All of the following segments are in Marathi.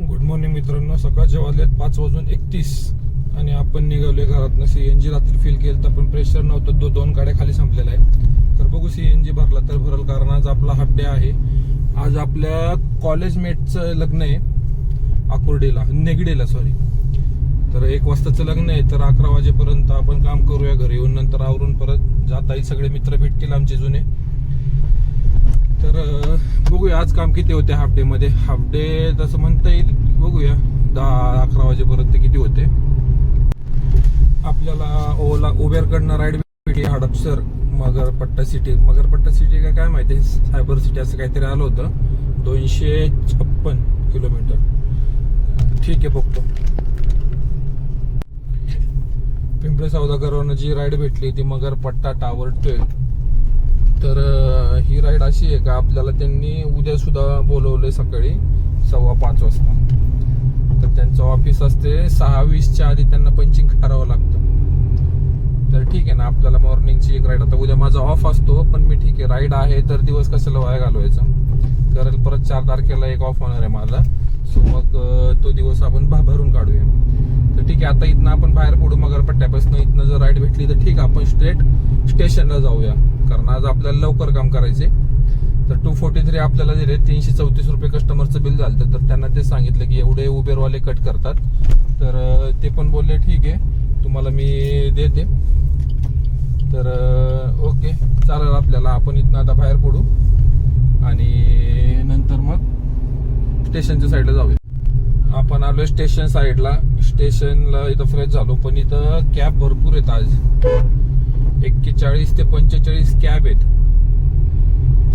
गुड मॉर्निंग मित्रांनो. सकाळच्या वाजल्यात 5:31 आणि आपण निघालोय घरातनं. सीएनजी रात्री फिल केलं तर पण प्रेशर नव्हतं. दोन गाड्या खाली संपलेला आहे. तर बघू सीएनजी भरला तर भरल, कारण आज आपला हाफ डे आहे. आज आपल्या कॉलेज मेटचं लग्न आहे आकुर्डीला, नेगडीला सॉरी. तर 1 वाजताचं लग्न आहे. तर 11 वाजेपर्यंत आपण काम करूया. घरी येऊन नंतर आवरून परत जाता येईल. सगळे मित्र भेटतील आमचे जुने. तर बघूया आज काम किती होते हाफ डे मध्ये. हाफ डे तसं म्हणता येईल, बघूया 10-11 वाजेपर्यंत किती होते. आपल्याला उबेरकडनं राईड भेटली हडपसर मगरपट्टा सिटी काय माहिती, सायबर सिटी असं काहीतरी आलं होतं. 256 किलोमीटर. ठीक आहे, बघतो. पिंपळे सौदागरवरनं जी राईड भेटली ती मगरपट्टा टावर 12. तर ही राईड अशी आहे का, आपल्याला त्यांनी उद्या सुद्धा बोलवलंय सकाळी 5:15 वाजता. तर त्यांचं ऑफिस असते 6:20च्या आधी त्यांना पंचिंग करावं लागतं. तर ठीक आहे ना, आपल्याला मॉर्निंगची एक राईड. आता उद्या माझा ऑफ असतो, पण मी ठीक आहे, राईड आहे तर दिवस कशाला वाया घालवायचा. करेल परत 4 तारखेला एक ऑफ होणार आहे माझा. सो मग तो दिवस आपण भरून काढूया. तर ठीक आहे, आता इथनं आपण बाहेर पडू मगरपट्ट्यापासून. इथनं जर राईड भेटली तर ठीक, आपण स्ट्रेट स्टेशनला जाऊया, कारण आज आपल्याला लवकर काम करायचे. तर 243 आपल्याला दिले. 334 रुपये कस्टमरचं बिल झालं. तर त्यांना ते सांगितलं की एवढे उबेरवाले कट करतात. तर ते पण बोलले ठीक आहे, तुम्हाला मी देते. तर ओके चालेल आपल्याला. आपण इथनं आता बाहेर पडू आणि नंतर मग स्टेशनच्या साईडला जाऊया. आपण आलोय स्टेशन साईडला. स्टेशनला इथं फ्रेश झालो, पण इथं कॅब भरपूर आहेत आज. 41 ते 45 कॅब आहेत.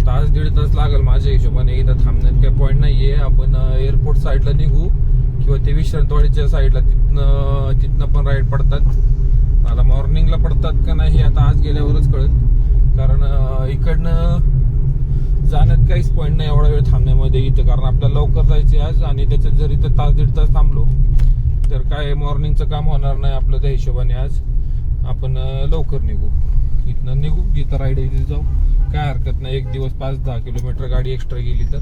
तास दीड तास लागेल माझ्या हिशोबाने. इथं थांबण्यात काही पॉईंट नाहीये. आपण एअरपोर्ट साईडला निघू किंवा ते विश्रांतवाडीच्या साईडला, तिथनं पण राईड पडतात. मला मॉर्निंगला पडतात का नाही हे आता आज गेल्यावरच कळेल, कारण इकडनं जाण्यात काहीच पॉईंट नाही एवढा वेळ थांबण्यामध्ये इथं. कारण आपल्याला लवकर जायचे आज, आणि त्याच्यात जर इथं तास दीड तास थांबलो तर काय मॉर्निंगचं काम होणार नाही आपलं. त्या हिशोबाने आज आपण लवकर निघू. इथनं निघू, जिथं राईड आहे तिथे जाऊ. काय हरकत नाही. एक दिवस 5-10 किलोमीटर गाडी एक्स्ट्रा गेली तर,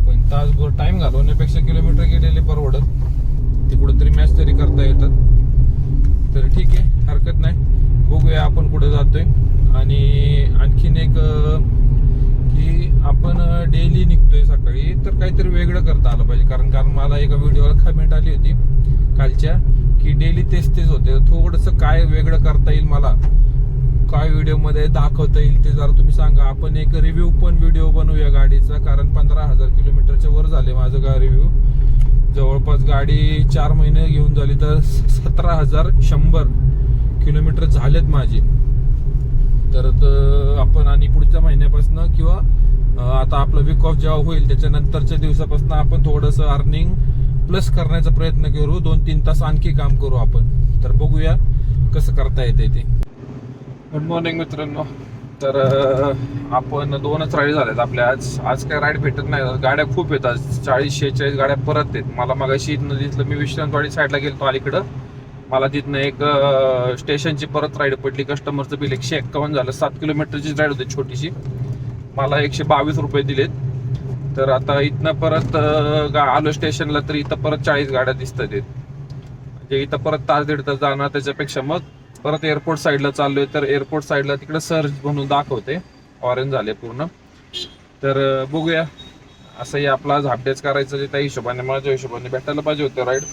पण तासभर टाइम घालवण्यापेक्षा किलोमीटर गेलेले परवडत. ते कुठेतरी मॅच तरी करता येतात. तर ठीक आहे, हरकत नाही. बघूया आपण कुठे जातोय. आणि आणखीन एक की आपण डेली निघतोय सकाळी, तर काहीतरी वेगळं करता आलं पाहिजे. कारण मला एका व्हिडिओला कमेंट आली होती कालच्या की डेली तेच होते. थोडंसं काय वेगळं करता येईल, मला काय व्हिडिओमध्ये दाखवता येईल ते जरा तुम्ही सांगा. आपण एक रिव्ह्यू पण व्हिडिओ बनवूया गाडीचा, कारण 15,000 किलोमीटरच्या वर झाले माझं रिव्ह्यू. जवळपास गाडी 4 महिने घेऊन झाली तर 17,100 किलोमीटर झालेत माझे. तर आपण आणि पुढच्या महिन्यापासून किंवा आता आपलं वीक ऑफ जेव्हा होईल त्याच्यानंतरच्या दिवसापासून आपण थोडंसं अर्निंग प्लस करण्याचा प्रयत्न करू. 2-3 तास आणखी काम करू आपण. तर बघूया कसं करता येते ते. गुड मॉर्निंग मित्रांनो. तर आपण 2च राईड झाल्यात आपल्या आज काय राईड भेटत नाही. गाड्या खूप येतात, 40-46 गाड्या परत आहेत. मला मगाशी इथनं दिसलं, मी विश्रांतवाडी साईडला गेलो अलीकडं. मला तिथनं एक स्टेशनची परत राईड पडली. कस्टमरचं बिल 151 झालं. 7 किलोमीटरची राईड होती छोटीशी. मला 122 रुपये दिलेत. तर आता इथनं परत आलो स्टेशनला, तर इथं परत 40 गाड्या दिसतात. म्हणजे इथं परत तास दीड तास जाणार. त्याच्यापेक्षा मग परत एअरपोर्ट साईडला चाललोय. तर एअरपोर्ट साईडला तिकडे सर्च म्हणून दाखवते, ऑरेंज झाले पूर्ण. तर बघूया. असंही आपला आज हाफ डेच करायचं त्या हिशोबाने. माझ्या हिशोबाने भेटायला पाहिजे होतं राईड,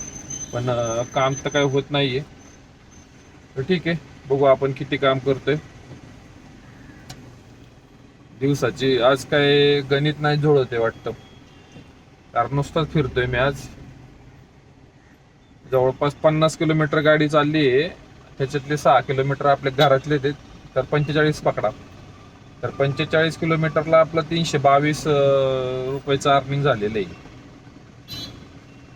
पण काम तर काही होत नाहीये. तर ठीक आहे, बघू आपण किती काम करतोय दिवसाची. आज काय गणित नाही जुळत आहे वाटतं, कारण नुसताच फिरतोय मी आज. जवळपास 50 किलोमीटर गाडी चालली आहे. त्याच्यातले 6 किलोमीटर आपल्या घरातले आहेत. तर 45 पकडा. तर 45 किलोमीटरला आपलं 322 रुपयाचं अर्निंग झालेलं आहे.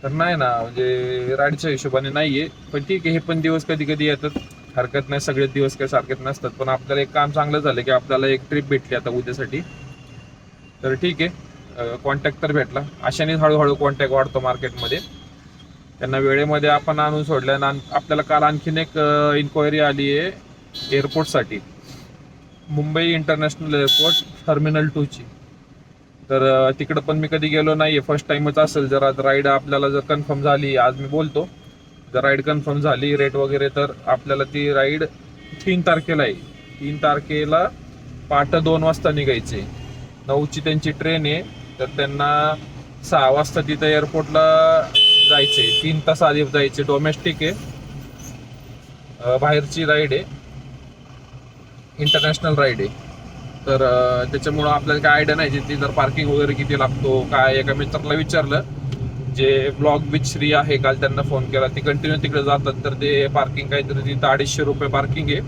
तर नाही ना, म्हणजे राईडच्या हिशोबाने नाहीये. पण ठीक आहे, हे पण दिवस कधी कधी येतात, हरकत नाही. सगळे दिवस काही सारखेच नसतात. पण आपल्याला एक काम चांगलं झालं की आपल्याला एक ट्रिप भेटली आता उद्यासाठी. तर ठीक आहे, कॉन्टॅक्ट तर भेटला. अशानेच हळूहळू कॉन्टॅक्ट वाढतो मार्केटमध्ये. त्यांना वेळेमध्ये आपण आणून सोडलं. आपल्याला काल आणखीन एक इन्क्वायरी आली आहे एअरपोर्टसाठी, मुंबई इंटरनॅशनल एअरपोर्ट टर्मिनल 2ची. तर तिकडं पण मी कधी गेलो नाहीये, फर्स्ट टाइमच असेल. जर आज राईड आपल्याला जर कन्फर्म झाली, आज मी बोलतो, जर राईड कन्फर्म झाली रेट वगैरे, तर आपल्याला ती राईड 3 तारखेला आहे. 3 तारखेला पहाटे 2 वाजता निघायचे. 9ची त्यांची ट्रेन आहे, तर त्यांना 6 वाजता तिथं एअरपोर्टला जायचे. 3 तास आधी जायचे. डोमेस्टिक आहे, बाहेरची राईड आहे, इंटरनॅशनल राईड आहे. तर त्याच्यामुळं आपल्याला काय आयडिया नाही ती जर पार्किंग वगैरे किती लागतो काय. एका मित्राला विचारलं, जे ब्लॉग विथ श्री आहे, काल त्यांना फोन केला, ती कंटिन्यू तिकडे जातात, तर ते पार्किंग काहीतरी तिथं 250 रुपये पार्किंग आहे.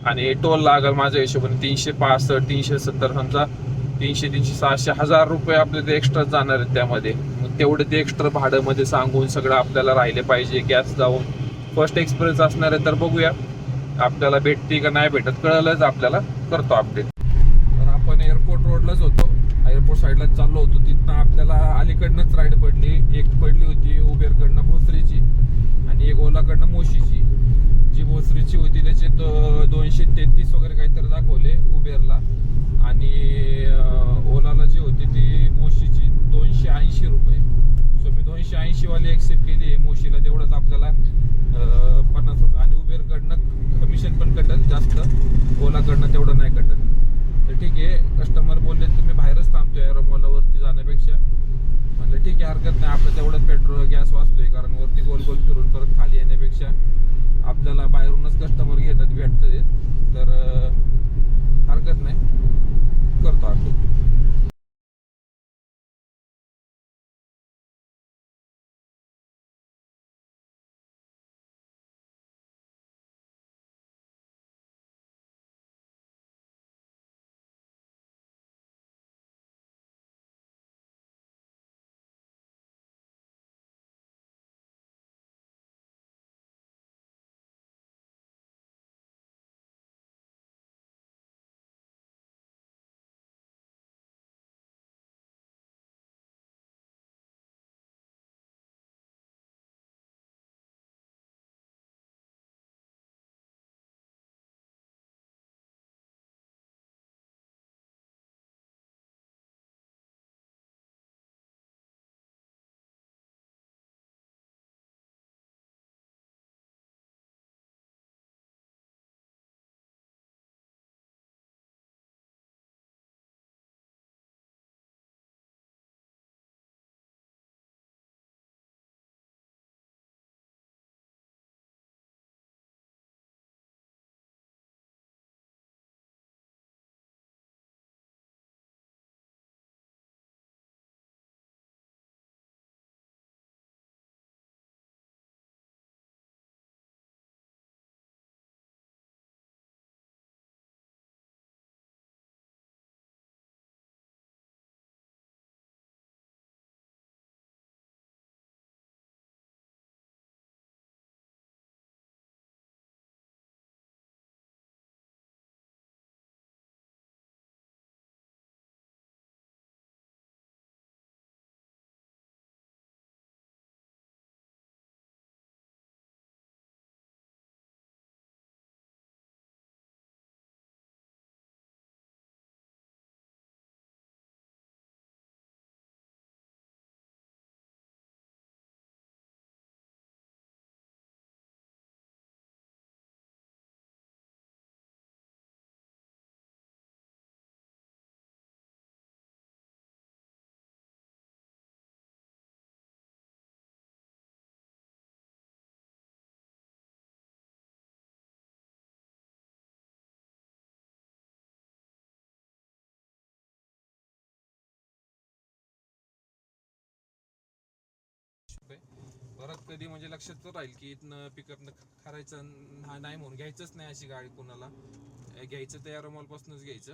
आणि टोल लागल माझ्या हिशोबाने 365, 370, समजा 300, 300, 600, 1000 रुपये आपले ते एक्स्ट्रा जाणार आहेत त्यामध्ये. मग तेवढे ते एक्स्ट्रा भाडं मध्ये सांगून सगळं आपल्याला राहिले पाहिजे. गॅस जाऊन फर्स्ट एक्सपिरियन्स असणार आहे, तर बघूया आपल्याला भेटते का नाही भेटत, कळलंच आपल्याला, करतो अपडेट. तर आपण एअरपोर्ट रोडलाच होतो, एअरपोर्ट साईडलाच चाललो होतो. तिथनं आपल्याला अलीकडनंच राईड पडली. एक पडली होती उबेरकडनं भोसरीची आणि एक ओलाकडनं मोशीची. जी भोसरीची होती त्याचे 233 वगैरे काहीतरी दाखवले उबेरला, आणि ओलाला जी होती ती मोशीची 280 रुपये. सो मी 280 वाली एक्सेप्ट केली. मोशीला तेवढंच आपल्याला 50 रुपये, आणि उबेरकडनं कमिशन पण कटल जास्त, ओलाकडनं तेवढं नाही कटल. तर ठीक आहे, कस्टमर बोलले तुम्ही बाहेरच थांबतोय एरोमोलावरती जाण्यापेक्षा. म्हणलं ठीक आहे, हरकत नाही, आपलं तेवढंच पेट्रोल गॅस वाचतोय, कारण वरती गोल गोल फिरून परत खाली येण्यापेक्षा आपल्याला बाहेरूनच कस्टमर घेतात, भेटतात. तर हरकत नाही, करतो आपण. परत कधी म्हणजे लक्षात तर राहील की इथनं पिकअप करायचं नाही म्हणून घ्यायचंच नाही अशी गाडी कोणाला. घ्यायचं तर एरोमॉल पासूनच घ्यायचं.